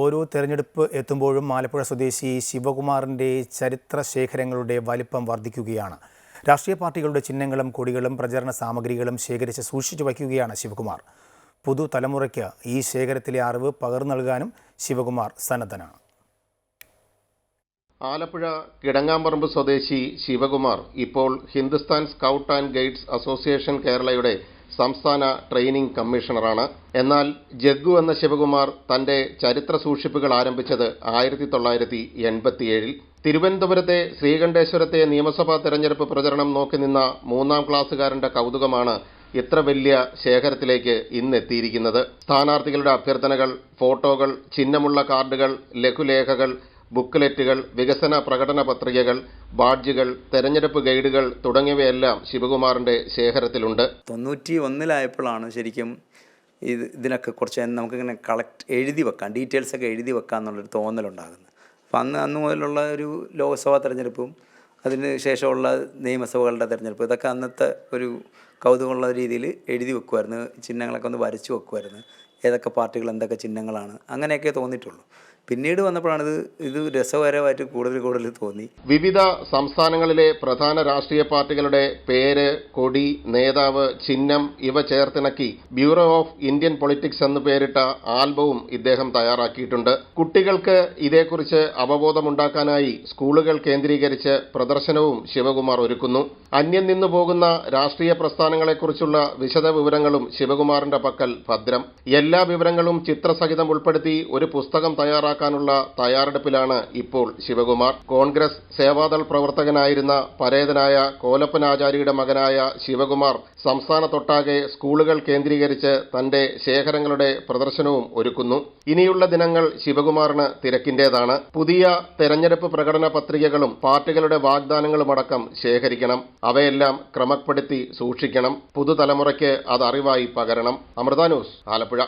ഓരോ തെരഞ്ഞെടുപ്പ് എത്തുമ്പോഴും ആലപ്പുഴ സ്വദേശി ശിവകുമാറിൻ്റെ ചരിത്ര ശേഖരങ്ങളുടെ വലിപ്പം വർദ്ധിക്കുകയാണ്. രാഷ്ട്രീയ പാർട്ടികളുടെ ചിഹ്നങ്ങളും കൊടികളും പ്രചരണ സാമഗ്രികളും ശേഖരിച്ച് സൂക്ഷിച്ചു വയ്ക്കുകയാണ് ശിവകുമാർ. പുതുതലമുറയ്ക്ക് ഈ ശേഖരത്തിലെ അറിവ് പകർന്നു നൽകാനും ശിവകുമാർ സന്നദ്ധനാണ്. ആലപ്പുഴ കിടങ്ങാമ്പറമ്പ് സ്വദേശി ശിവകുമാർ ഇപ്പോൾ Hindustan scout and guides association കേരളയുടെ സംസ്ഥാന ട്രെയിനിംഗ് കമ്മീഷണറാണ്. എന്നാൽ ജഗ്ഗു എന്ന ശിവകുമാർ തന്റെ ചരിത്ര സൂക്ഷിപ്പുകൾ ആരംഭിച്ചത് 1987-ൽ. തിരുവനന്തപുരത്തെ ശ്രീകണ്ഠേശ്വരത്തെ നിയമസഭാ തെരഞ്ഞെടുപ്പ് പ്രചരണം നോക്കി നിന്ന 3ാം ക്ലാസ്സുകാരന്റെ കൗതുകമാണ് ഇത്ര വലിയ ശേഖരത്തിലേക്ക് ഇന്നെത്തിയിരിക്കുന്നത്. സ്ഥാനാർത്ഥികളുടെ അഭ്യർത്ഥനകൾ, ഫോട്ടോകൾ, ചിഹ്നമുള്ള കാർഡുകൾ, ലഘുലേഖകൾ, ബുക്ക്ലെറ്റുകൾ, വികസന പ്രകടന പത്രികകൾ, ബാഡ്ജുകൾ, തെരഞ്ഞെടുപ്പ് ഗൈഡുകൾ തുടങ്ങിയവയെല്ലാം ശിവകുമാറിന്റെ ശേഖരത്തിലുണ്ട്. 91-ലായപ്പോഴാണ് ശരിക്കും ഇതിനൊക്കെ കുറച്ച് നമുക്കിങ്ങനെ എഴുതി വെക്കാം, ഡീറ്റെയിൽസൊക്കെ എഴുതി വെക്കാം എന്നുള്ളൊരു തോന്നലുണ്ടാകുന്നത്. അപ്പം അന്ന് മുതലുള്ള ഒരു ലോക്സഭാ തെരഞ്ഞെടുപ്പും അതിന് ശേഷമുള്ള നിയമസഭകളുടെ തെരഞ്ഞെടുപ്പ് ഇതൊക്കെ അന്നത്തെ ഒരു കൗതുകമുള്ള രീതിയിൽ എഴുതി വെക്കുമായിരുന്നു. ചിഹ്നങ്ങളൊക്കെ ഒന്ന് വരച്ചു വെക്കുമായിരുന്നു. ഏതൊക്കെ പാർട്ടികൾ എന്തൊക്കെ ചിഹ്നങ്ങളാണ്, അങ്ങനെയൊക്കെ തോന്നിയിട്ടുള്ളൂ. പിന്നീട് വന്നപ്പോഴാണ് ഇത് രസകരമായിട്ട് കൂടുതൽ തോന്നി. വിവിധ സംസ്ഥാനങ്ങളിലെ പ്രധാന രാഷ്ട്രീയ പാർട്ടികളുടെ പേര്, കൊടി, നേതാവ്, ചിഹ്നം ഇവ ചേർത്തിണക്കി ബ്യൂറോ ഓഫ് ഇന്ത്യൻ പൊളിറ്റിക്സ് എന്ന് പേരിട്ട ആൽബവും ഇദ്ദേഹം തയ്യാറാക്കിയിട്ടുണ്ട്. കുട്ടികൾക്ക് ഇതേക്കുറിച്ച് അവബോധമുണ്ടാക്കാനായി സ്കൂളുകൾ കേന്ദ്രീകരിച്ച് പ്രദർശനവും ശിവകുമാർ ഒരുക്കുന്നു. അന്യം നിന്നു പോകുന്ന രാഷ്ട്രീയ പ്രസ്ഥാനങ്ങളെക്കുറിച്ചുള്ള വിശദ വിവരങ്ങളും ശിവകുമാറിന്റെ പക്കൽ ഭദ്രം. എല്ലാ വിവരങ്ങളും ചിത്രസഹിതം ഉൾപ്പെടുത്തി ഒരു പുസ്തകം നുള്ള തയ്യാറെടുപ്പിലാണ് ഇപ്പോൾ ശിവകുമാർ. കോൺഗ്രസ് സേവാദൾ പ്രവർത്തകനായിരുന്ന പരേതനായ കോലപ്പൻ ആചാര്യയുടെ മകനായ ശിവകുമാർ സംസ്ഥാനത്തൊട്ടാകെ സ്കൂളുകൾ കേന്ദ്രീകരിച്ച് തന്റെ ശേഖരങ്ങളുടെ പ്രദർശനവും ഒരുക്കുന്നു. ഇനിയുള്ള ദിനങ്ങൾ ശിവകുമാറിന് തിരക്കിന്റേതാണ്. പുതിയ തെരഞ്ഞെടുപ്പ് പ്രകടന പത്രികകളും പാർട്ടികളുടെ വാഗ്ദാനങ്ങളുമടക്കം ശേഖരിക്കണം. അവയെല്ലാം ക്രമപ്പെടുത്തി സൂക്ഷിക്കണം. പുതുതലമുറയ്ക്ക് അത് അറിവായി പകരണം. അമൃത ന്യൂസ്, ആലപ്പുഴ.